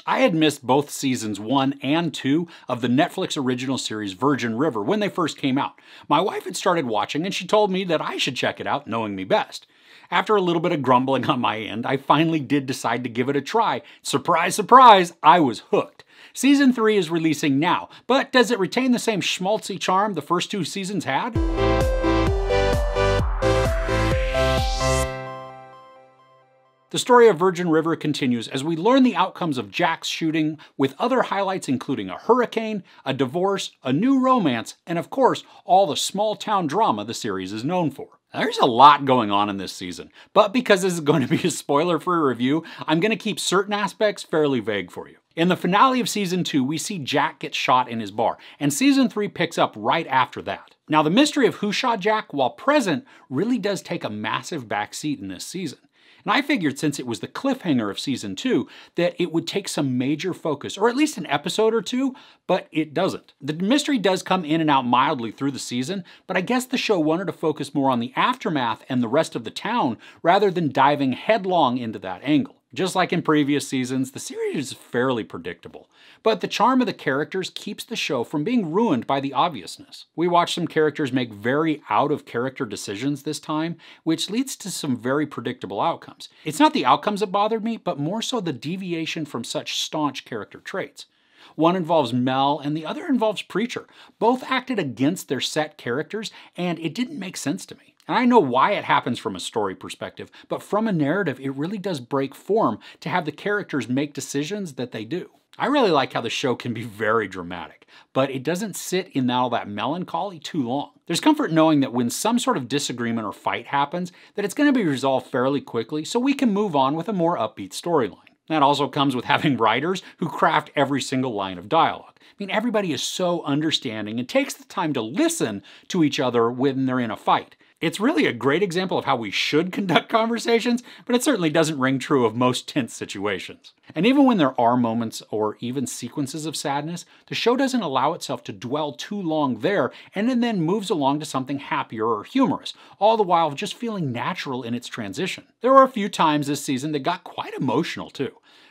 I had missed both seasons 1 and 2 of the Netflix original series Virgin River when they first came out. My wife had started watching and she told me that I should check it out, knowing me best. After a little bit of grumbling on my end, I finally did decide to give it a try. Surprise, surprise, I was hooked. Season 3 is releasing now, but does it retain the same schmaltzy charm the first 2 seasons had? The story of Virgin River continues as we learn the outcomes of Jack's shooting, with other highlights including a hurricane, a divorce, a new romance, and of course, all the small town drama the series is known for. There's a lot going on in this season, but because this is going to be a spoiler-free review, I'm going to keep certain aspects fairly vague for you. In the finale of Season 2, we see Jack get shot in his bar, and Season 3 picks up right after that. Now, the mystery of who shot Jack, while present, really does take a massive backseat in this season. And I figured since it was the cliffhanger of Season 2 that it would take some major focus, or at least an episode or two, but it doesn't. The mystery does come in and out mildly through the season, but I guess the show wanted to focus more on the aftermath and the rest of the town rather than diving headlong into that angle. Just like in previous seasons, the series is fairly predictable, but the charm of the characters keeps the show from being ruined by the obviousness. We watch some characters make very out-of-character decisions this time, which leads to some very predictable outcomes. It's not the outcomes that bothered me, but more so the deviation from such staunch character traits. One involves Mel and the other involves Preacher. Both acted against their set characters, and it didn't make sense to me. And I know why it happens from a story perspective, but from a narrative, it really does break form to have the characters make decisions that they do. I really like how the show can be very dramatic, but it doesn't sit in all that melancholy too long. There's comfort knowing that when some sort of disagreement or fight happens, that it's going to be resolved fairly quickly so we can move on with a more upbeat storyline. That also comes with having writers who craft every single line of dialogue. I mean, everybody is so understanding and takes the time to listen to each other when they're in a fight. It's really a great example of how we should conduct conversations, but it certainly doesn't ring true of most tense situations. And even when there are moments or even sequences of sadness, the show doesn't allow itself to dwell too long there and then moves along to something happier or humorous, all the while just feeling natural in its transition. There were a few times this season that got quite emotional too.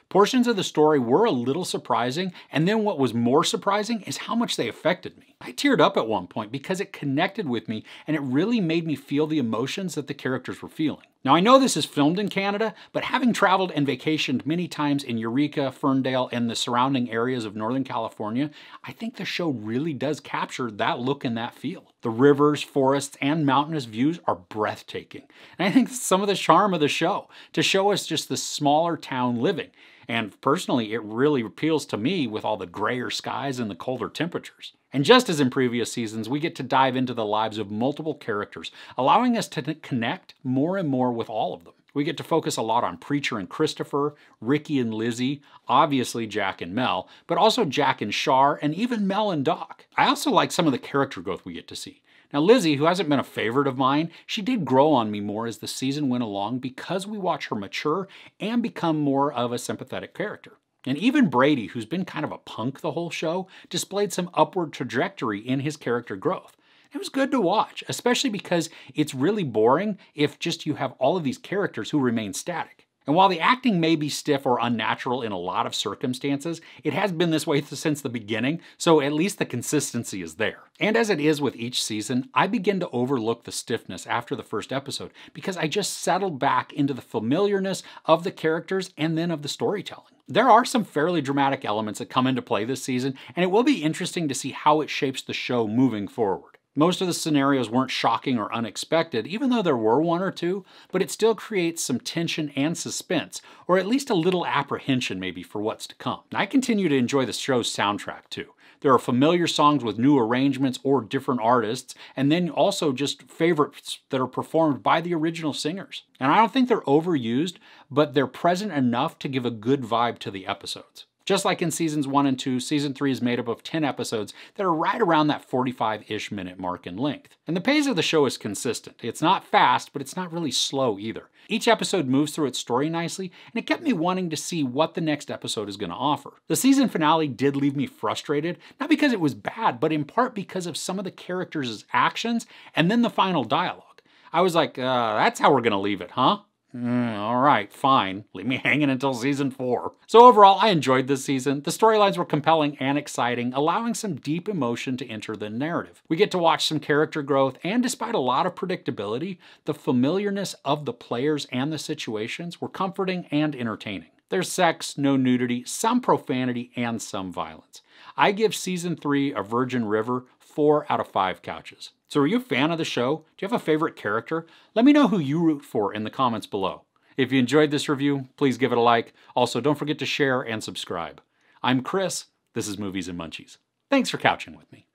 Portions of the story were a little surprising, and then what was more surprising is how much they affected me. I teared up at one point because it connected with me and it really made me feel the emotions that the characters were feeling. Now I know this is filmed in Canada, but having traveled and vacationed many times in Eureka, Ferndale, and the surrounding areas of Northern California, I think the show really does capture that look and that feel. The rivers, forests, and mountainous views are breathtaking. And I think that's some of the charm of the show, to show us just the smaller town living. And personally, it really appeals to me with all the grayer skies and the colder temperatures. And just as in previous seasons, we get to dive into the lives of multiple characters, allowing us to connect more and more with all of them. We get to focus a lot on Preacher and Christopher, Ricky and Lizzie, obviously Jack and Mel, but also Jack and Shar, and even Mel and Doc. I also like some of the character growth we get to see. Now Lizzie, who hasn't been a favorite of mine, she did grow on me more as the season went along because we watch her mature and become more of a sympathetic character. And even Brady, who's been kind of a punk the whole show, displayed some upward trajectory in his character growth. It was good to watch, especially because it's really boring if just you have all of these characters who remain static. And while the acting may be stiff or unnatural in a lot of circumstances, it has been this way since the beginning, so at least the consistency is there. And as it is with each season, I begin to overlook the stiffness after the first episode because I just settled back into the familiarness of the characters and then of the storytelling. There are some fairly dramatic elements that come into play this season, and it will be interesting to see how it shapes the show moving forward. Most of the scenarios weren't shocking or unexpected, even though there were one or two, but it still creates some tension and suspense, or at least a little apprehension maybe for what's to come. I continue to enjoy the show's soundtrack too. There are familiar songs with new arrangements or different artists, and then also just favorites that are performed by the original singers. And I don't think they're overused, but they're present enough to give a good vibe to the episodes. Just like in seasons 1 and 2, season 3 is made up of 10 episodes that are right around that 45-ish minute mark in length. And the pace of the show is consistent. It's not fast, but it's not really slow either. Each episode moves through its story nicely, and it kept me wanting to see what the next episode is going to offer. The season finale did leave me frustrated, not because it was bad, but in part because of some of the characters' actions and then the final dialogue. I was like, that's how we're going to leave it, huh? Alright, fine. Leave me hanging until season 4. So overall, I enjoyed this season. The storylines were compelling and exciting, allowing some deep emotion to enter the narrative. We get to watch some character growth, and despite a lot of predictability, the familiarness of the players and the situations were comforting and entertaining. There's sex, no nudity, some profanity, and some violence. I give season 3 of Virgin River 4 out of 5 couches. So are you a fan of the show? Do you have a favorite character? Let me know who you root for in the comments below. If you enjoyed this review, please give it a like. Also, don't forget to share and subscribe. I'm Chris. This is Movies and Munchies. Thanks for couching with me.